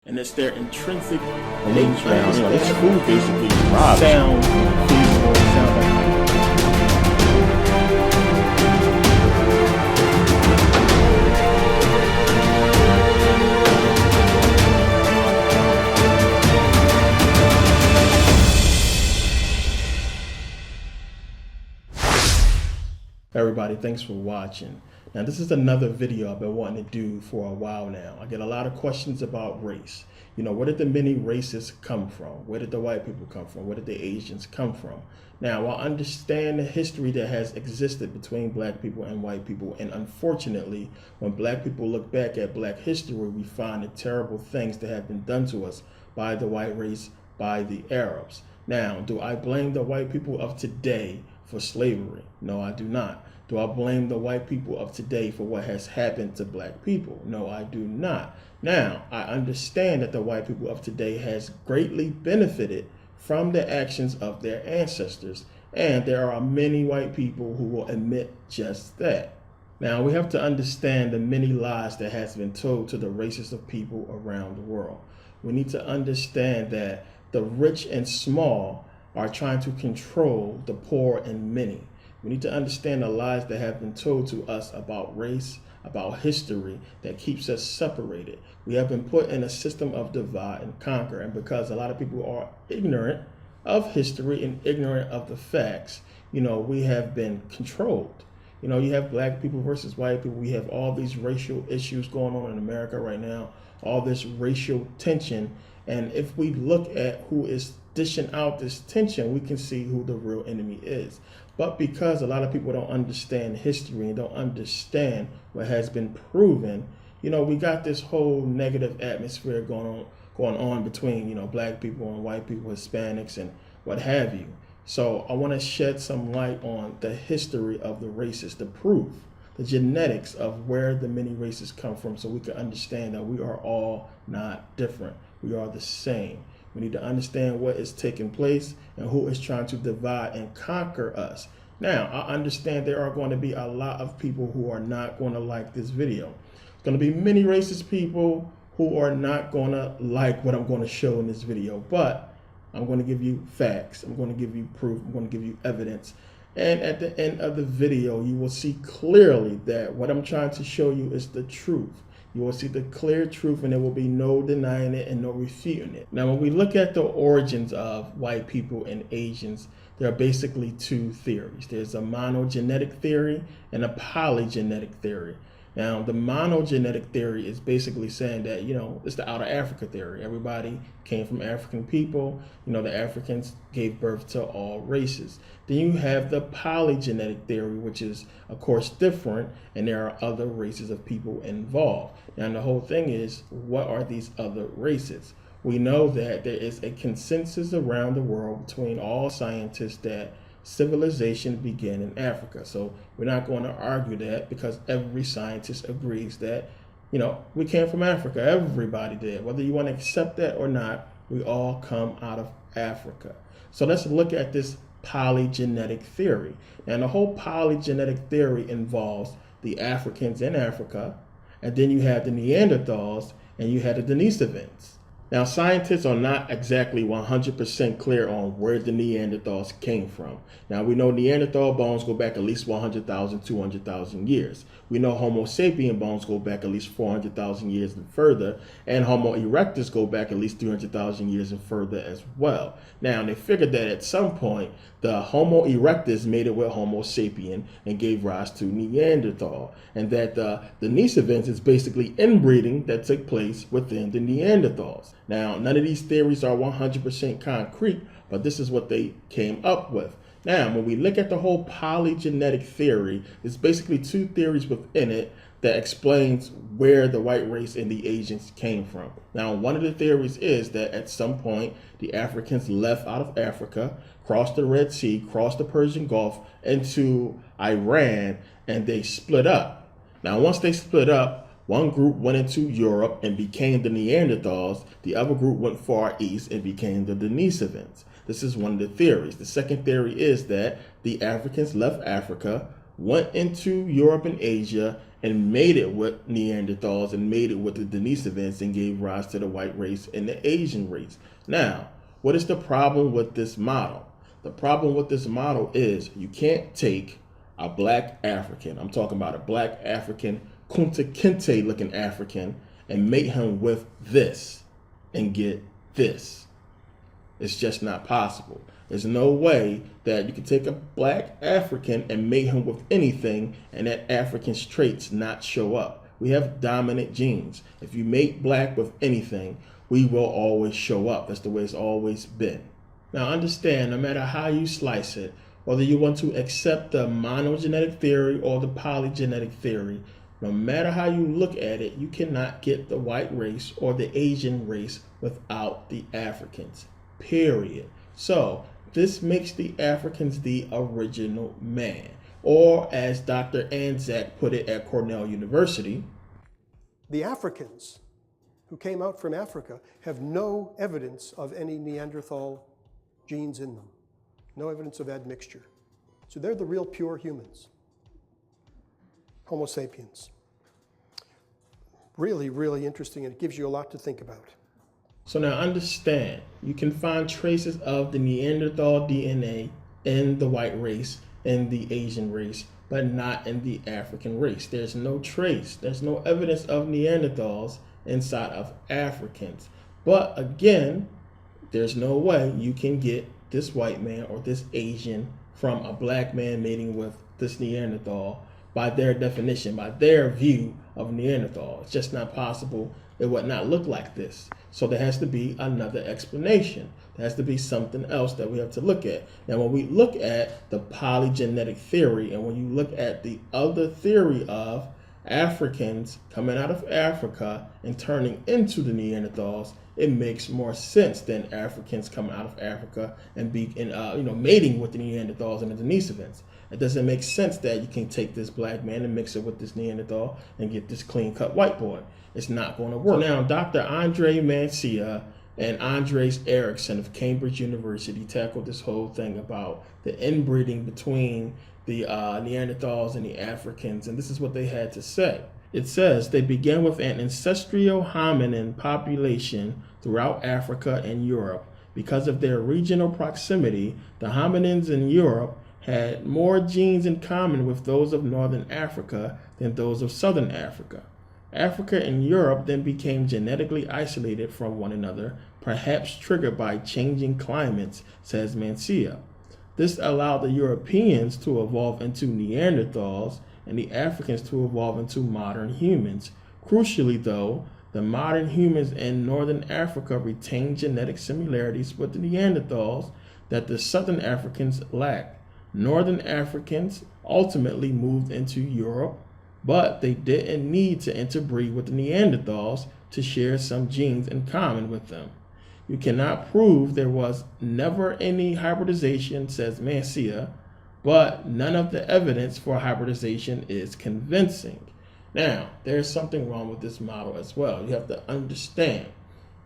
and it's their intrinsic And nature. this food basically robs Sound feasible, sound like Everybody, thanks for watching. Now, this is another video I've been wanting to do for a while now. I get a lot of questions about race. You know, where did the many races come from? Where did the white people come from? Where did the Asians come from? Now, I understand the history that has existed between black people and white people. And unfortunately, when black people look back at black history, we find the terrible things that have been done to us by the white race, by the Arabs. Now, do I blame the white people of today for slavery? No, I do not. Do I blame the white people of today for what has happened to black people? No, I do not. Now, I understand that the white people of today has greatly benefited from the actions of their ancestors, and there are many white people who will admit just that. Now, we have to understand the many lies that has been told to the races of people around the world. We need to understand that the rich and small are trying to control the poor and many. We need to understand the lies that have been told to us about race, about history, that keeps us separated. We have been put in a system of divide and conquer, and because a lot of people are ignorant of history and ignorant of the facts, you know, we have been controlled. You know, you have black people versus white people. We have all these racial issues going on in America right now, all this racial tension. And if we look at who is dishing out this tension, we can see who the real enemy is. But because a lot of people don't understand history and don't understand what has been proven, you know, we got this whole negative atmosphere going on between, you know, black people and white people, Hispanics and what have you. So I want to shed some light on the history of the races, the proof, the genetics of where the many races come from, so we can understand that we are all not different. We are the same. We need to understand what is taking place and who is trying to divide and conquer us. Now, I understand there are going to be a lot of people who are not going to like this video. There's going to be many racist people who are not going to like what I'm going to show in this video, but I'm going to give you facts. I'm going to give you proof. I'm going to give you evidence. And at the end of the video, you will see clearly that what I'm trying to show you is the truth. You will see the clear truth, and there will be no denying it and no refuting it. Now, when we look at the origins of white people and Asians, there are basically two theories. There's a monogenetic theory and a polygenetic theory. Now, the monogenetic theory is basically saying that, you know, it's the outer Africa theory. Everybody came from African people. You know, the Africans gave birth to all races. Then you have the polygenetic theory, which is, of course, different, and there are other races of people involved. Now, the whole thing is, what are these other races? We know that there is a consensus around the world between all scientists that civilization began in Africa. So we're not going to argue that, because every scientist agrees that, you know, we came from Africa. Everybody did. Whether you want to accept that or not, we all come out of Africa. So let's look at this polygenetic theory. And the whole polygenetic theory involves the Africans in Africa, and then you have the Neanderthals, and you have the Denisovans. Now, scientists are not exactly 100% clear on where the Neanderthals came from. Now, we know Neanderthal bones go back at least 100,000, 200,000 years. We know Homo sapien bones go back at least 400,000 years and further, and Homo erectus go back at least 300,000 years and further as well. Now, they figured that at some point, the Homo erectus mated with Homo sapien and gave rise to Neanderthal, and that the Denisovans is basically inbreeding that took place within the Neanderthals. Now, none of these theories are 100% concrete, but this is what they came up with. Now, when we look at the whole polygenetic theory, there's basically two theories within it that explains where the white race and the Asians came from. Now, one of the theories is that at some point, the Africans left out of Africa, crossed the Red Sea, crossed the Persian Gulf into Iran, and they split up. Now, once they split up, one group went into Europe and became the Neanderthals. The other group went far east and became the Denisovans. This is one of the theories. The second theory is that the Africans left Africa, went into Europe and Asia and made it with Neanderthals and made it with the Denisovans and gave rise to the white race and the Asian race. Now, what is the problem with this model? The problem with this model is you can't take a black African, I'm talking about a black African, Kunta Kinte looking African, and mate him with this and get this. It's just not possible. There's no way that you can take a black African and mate him with anything and that African's traits not show up. We have dominant genes. If you mate black with anything, we will always show up. That's the way it's always been. Now understand, no matter how you slice it, whether you want to accept the monogenetic theory or the polygenetic theory, no matter how you look at it, you cannot get the white race or the Asian race without the Africans, period. So this makes the Africans the original man. Or as Dr. Anzac put it at Cornell University, the Africans who came out from Africa have no evidence of any Neanderthal genes in them. No evidence of admixture. So they're the real pure humans. Homo sapiens. Really, really interesting, and it gives you a lot to think about. So now understand, you can find traces of the Neanderthal DNA in the white race, in the Asian race, but not in the African race. There's no trace, there's no evidence of Neanderthals inside of Africans. But again, there's no way you can get this white man or this Asian from a black man mating with this Neanderthal by their definition, by their view of Neanderthal. It's just not possible. It would not look like this. So there has to be another explanation. There has to be something else that we have to look at. Now, when we look at the polygenetic theory, and when you look at the other theory of Africans coming out of Africa and turning into the Neanderthals, it makes more sense than Africans coming out of Africa and mating with the Neanderthals and the Denisovans. It doesn't make sense that you can take this black man and mix it with this Neanderthal and get this clean-cut white boy. It's not going to work. So now, Dr. Andre Mancia and Andres Erickson of Cambridge University tackled this whole thing about the inbreeding between the Neanderthals and the Africans, and this is what they had to say. It says they began with an ancestral hominin population throughout Africa and Europe. Because of their regional proximity, the hominins in Europe had more genes in common with those of northern Africa than those of southern Africa. Africa and Europe then became genetically isolated from one another, perhaps triggered by changing climates, says Mancia. This allowed the Europeans to evolve into Neanderthals and the Africans to evolve into modern humans. Crucially, though, the modern humans in northern Africa retained genetic similarities with the Neanderthals that the southern Africans lacked. Northern Africans ultimately moved into Europe, but they didn't need to interbreed with the Neanderthals to share some genes in common with them. You cannot prove there was never any hybridization, says Mancia, but none of the evidence for hybridization is convincing. Now, there's something wrong with this model as well. You have to understand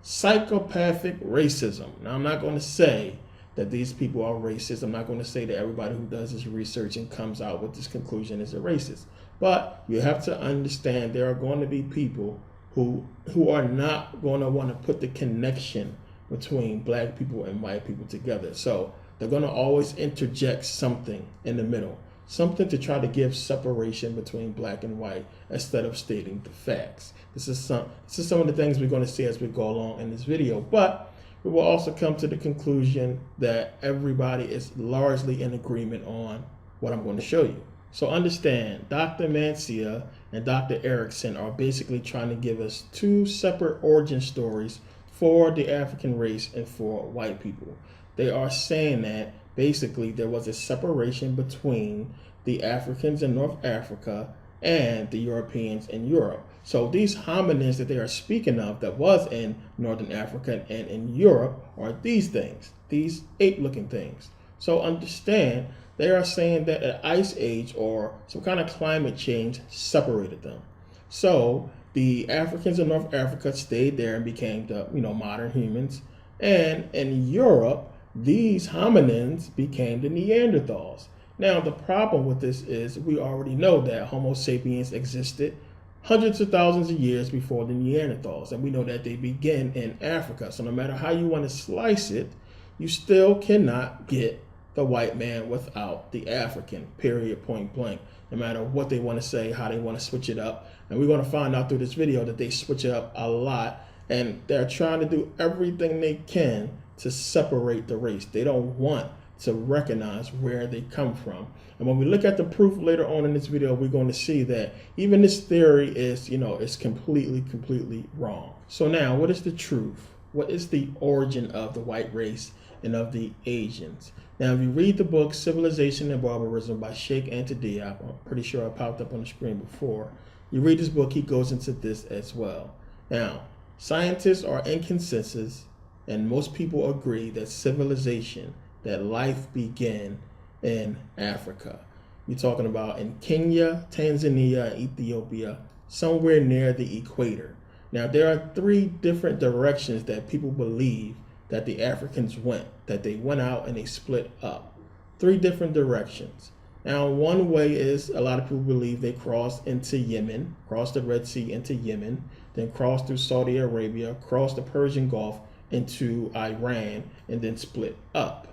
psychopathic racism. Now, I'm not going to say that these people are racist. I'm not going to say that everybody who does this research and comes out with this conclusion is a racist. But you have to understand there are going to be people who are not going to want to put the connection between black people and white people together. So they're going to always interject something in the middle, something to try to give separation between black and white instead of stating the facts. This is some of the things we're going to see as we go along in this video, but we will also come to the conclusion that everybody is largely in agreement on what I'm going to show you. So understand, Dr. Mancia and Dr. Erickson are basically trying to give us two separate origin stories for the African race and for white people. They are saying that basically there was a separation between the Africans in North Africa and the Europeans in Europe. So these hominins that they are speaking of that was in Northern Africa and in Europe are these things, these ape-looking things. So understand, they are saying that an ice age or some kind of climate change separated them. So the Africans in North Africa stayed there and became the modern humans. And in Europe, these hominins became the Neanderthals. Now, the problem with this is we already know that Homo sapiens existed hundreds of thousands of years before the Neanderthals, and we know that they began in Africa. So no matter how you want to slice it, you still cannot get the white man without the African, period, point blank. No matter what they want to say, how they want to switch it up. And we're going to find out through this video that they switch it up a lot, and they're trying to do everything they can to separate the race. They don't want to recognize where they come from. And when we look at the proof later on in this video, we're going to see that even this theory is, is completely wrong. So now, what is the truth? What is the origin of the white race and of the Asians? Now, if you read the book Civilization and Barbarism by Sheikh Anta Diop, I'm pretty sure I popped up on the screen before. You read this book, he goes into this as well. Now, scientists are in consensus, and most people agree that civilization, that life began in Africa. You're talking about in Kenya, Tanzania, Ethiopia, somewhere near the equator. Now, there are three different directions that people believe that the Africans went, that they went out and they split up. Three different directions. Now, one way is a lot of people believe they crossed into Yemen, crossed the Red Sea into Yemen, then crossed through Saudi Arabia, crossed the Persian Gulf into Iran, and then split up.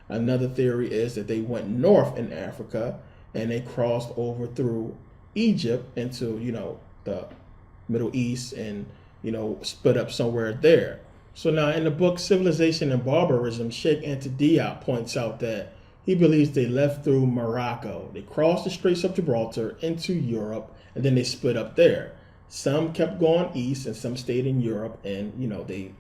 Another theory is that they went north in Africa and they crossed over through Egypt into, the Middle East and, split up somewhere there. So now in the book Civilization and Barbarism, Sheikh Anta Diop points out that he believes they left through Morocco. They crossed the Straits of Gibraltar into Europe, and then they split up there. Some kept going east and some stayed in Europe, and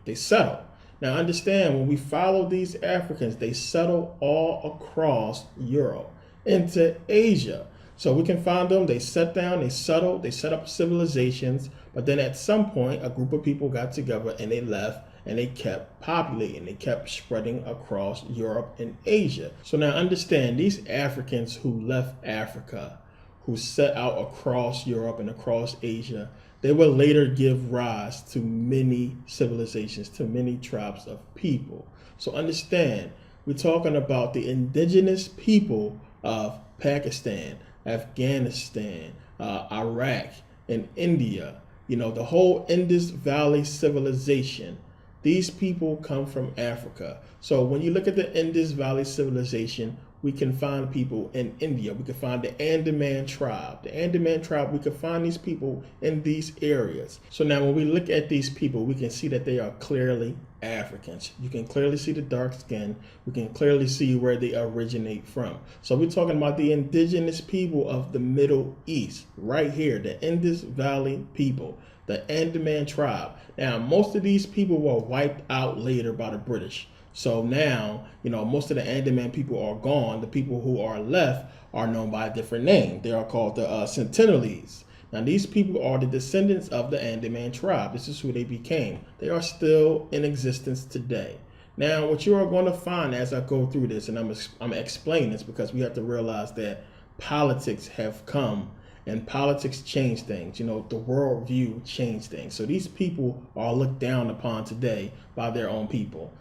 they settled. Now understand, when we follow these Africans, they settle all across Europe into Asia. So we can find them, they set down, they settled, they set up civilizations, but then at some point a group of people got together and they left and they kept populating, they kept spreading across Europe and Asia. So now understand, these Africans who left Africa, who set out across Europe and across Asia, they will later give rise to many civilizations, to many tribes of people. So understand, we're talking about the indigenous people of Pakistan, Afghanistan, Iraq, and India. The whole Indus Valley civilization. These people come from Africa. So when you look at the Indus Valley civilization, we can find people in India. We can find the Andaman tribe. The Andaman tribe, we can find these people in these areas. So now when we look at these people, we can see that they are clearly Africans. You can clearly see the dark skin. We can clearly see where they originate from. So we're talking about the indigenous people of the Middle East, right here, the Indus Valley people, the Andaman tribe. Now, most of these people were wiped out later by the British. So now, most of the Andaman people are gone. The people who are left are known by a different name. They are called the Sentinelese. Now, these people are the descendants of the Andaman tribe. This is who they became. They are still in existence today. Now, what you are going to find as I go through this, and I'm explaining this because we have to realize that politics have come and politics change things. The worldview changed things. So these people are looked down upon today by their own people.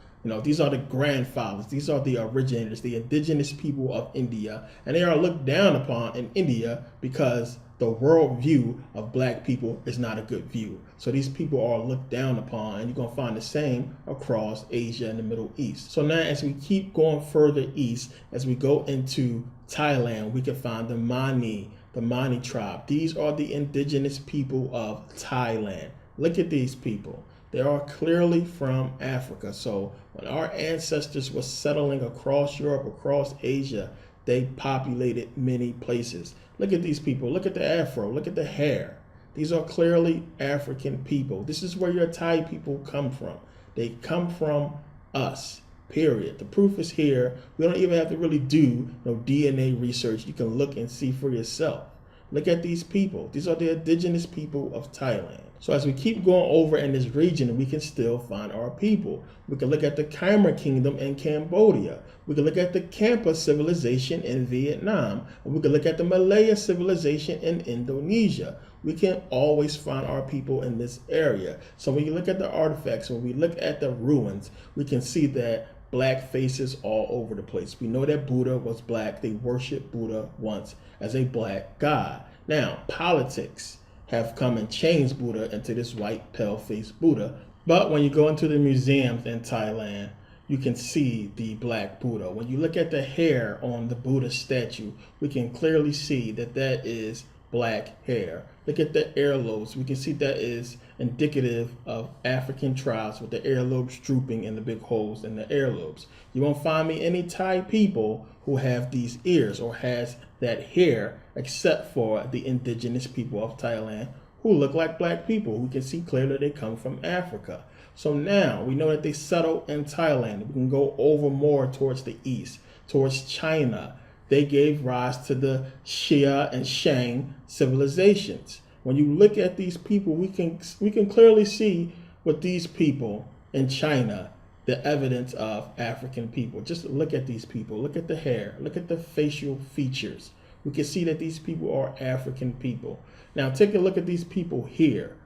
These are the grandfathers. These are the originators, the indigenous people of India. And they are looked down upon in India because the worldview of black people is not a good view. So these people are looked down upon, and you're going to find the same across Asia and the Middle East. So now as we keep going further east, as we go into Thailand, we can find the Mani tribe. These are the indigenous people of Thailand. Look at these people. They are clearly from Africa. So when our ancestors were settling across Europe, across Asia, they populated many places. Look at these people. Look at the afro. Look at the hair. These are clearly African people. This is where your Thai people come from. They come from us, period. The proof is here. We don't even have to really do no DNA research. You can look and see for yourself. Look at these people. These are the indigenous people of Thailand. So as we keep going over in this region, we can still find our people. We can look at the Khmer Kingdom in Cambodia. We can look at the Kampa civilization in Vietnam. And we can look at the Malaya civilization in Indonesia. We can always find our people in this area. So when you look at the artifacts, when we look at the ruins, we can see that black faces all over the place. We know that Buddha was black. They worshiped Buddha once as a black god. Now, politics have come and changed Buddha into this white, pale-faced Buddha. But when you go into the museums in Thailand, you can see the black Buddha. When you look at the hair on the Buddha statue, we can clearly see that that is black hair. Look at the earlobes. We can see that is indicative of African tribes with the earlobes drooping and the big holes in the earlobes. You won't find me any Thai people who have these ears or has that hair, except for the indigenous people of Thailand who look like black people. We can see clearly they come from Africa. So now we know that they settled in Thailand. We can go over more towards the east, towards China. They gave rise to the Xia and Shang civilizations. When you look at these people, we can clearly see with these people in China the evidence of African people. Just look at these people. Look at the hair. Look at the facial features. We can see that these people are African people. Now take a look at these people here.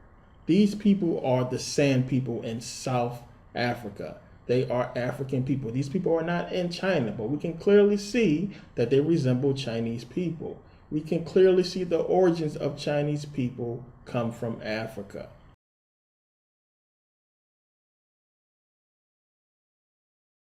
These people are the San people in South Africa. They are African people. These people are not in China, but we can clearly see that they resemble Chinese people. We can clearly see the origins of Chinese people come from Africa.